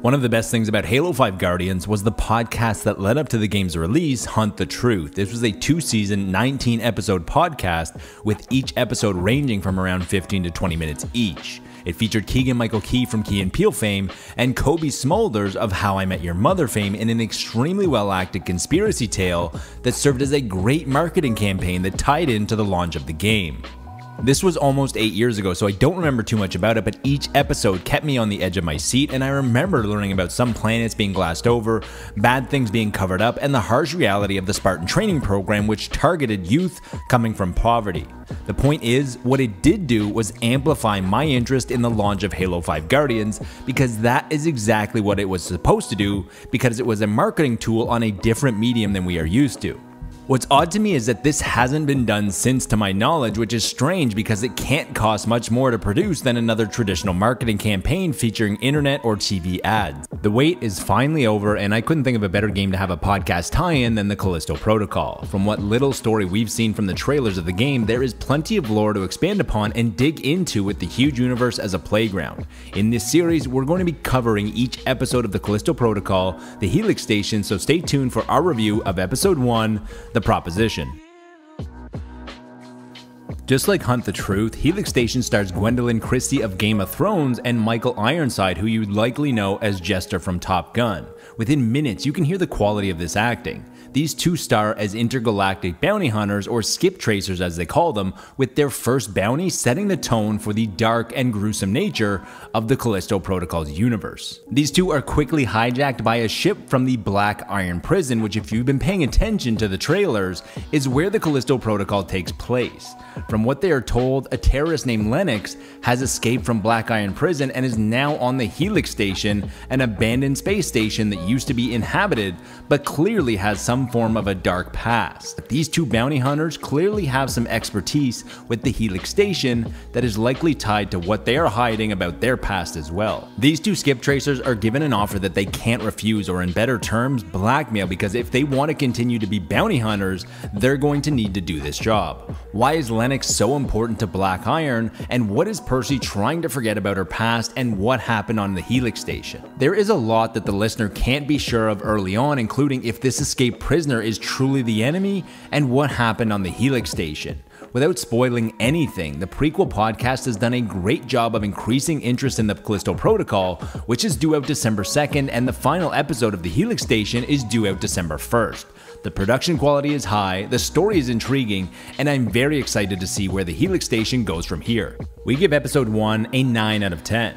One of the best things about Halo 5 Guardians was the podcast that led up to the game's release, Hunt the Truth. This was a 2-season, 19-episode podcast, with each episode ranging from around 15 to 20 minutes each. It featured Keegan Michael Key from Key and Peele fame and Cobie Smulders of How I Met Your Mother fame in an extremely well-acted conspiracy tale that served as a great marketing campaign that tied into the launch of the game. This was almost 8 years ago, so I don't remember too much about it, but each episode kept me on the edge of my seat, and I remember learning about some planets being glassed over, bad things being covered up, and the harsh reality of the Spartan training program, which targeted youth coming from poverty. The point is, what it did do was amplify my interest in the launch of Halo 5 Guardians, because that is exactly what it was supposed to do, because it was a marketing tool on a different medium than we are used to. What's odd to me is that this hasn't been done since, to my knowledge, which is strange because it can't cost much more to produce than another traditional marketing campaign featuring internet or TV ads. The wait is finally over, and I couldn't think of a better game to have a podcast tie-in than the Callisto Protocol. From what little story we've seen from the trailers of the game, there is plenty of lore to expand upon and dig into with the huge universe as a playground. In this series, we're going to be covering each episode of the Callisto Protocol, the Helix Station, so stay tuned for our review of Episode 1, The Proposition. Just like Hunt the Truth, Helix Station stars Gwendolyn Christie of Game of Thrones and Michael Ironside, who you'd likely know as Jester from Top Gun. Within minutes, you can hear the quality of this acting. These two star as intergalactic bounty hunters, or skip tracers as they call them, with their first bounty setting the tone for the dark and gruesome nature of the Callisto Protocol's universe. These two are quickly hijacked by a ship from the Black Iron Prison, which, if you've been paying attention to the trailers, is where the Callisto Protocol takes place. From what they are told, a terrorist named Lennox has escaped from Black Iron Prison and is now on the Helix Station, an abandoned space station that used to be inhabited, but clearly has some form of a dark past. These two bounty hunters clearly have some expertise with the Helix Station that is likely tied to what they are hiding about their past as well. These two skip tracers are given an offer that they can't refuse, or in better terms, blackmail, because if they want to continue to be bounty hunters, they're going to need to do this job. Why is Lennox so important to Black Iron, and what is Percy trying to forget about her past, and what happened on the Helix Station? There is a lot that the listener can't be sure of early on, including if this escaped prisoner is truly the enemy, and what happened on the Helix Station. Without spoiling anything, the prequel podcast has done a great job of increasing interest in the Callisto Protocol, which is due out December 2nd, and the final episode of the Helix Station is due out December 1st. The production quality is high, the story is intriguing, and I'm very excited to see where the Helix Station goes from here. We give episode 1 a 9 out of 10.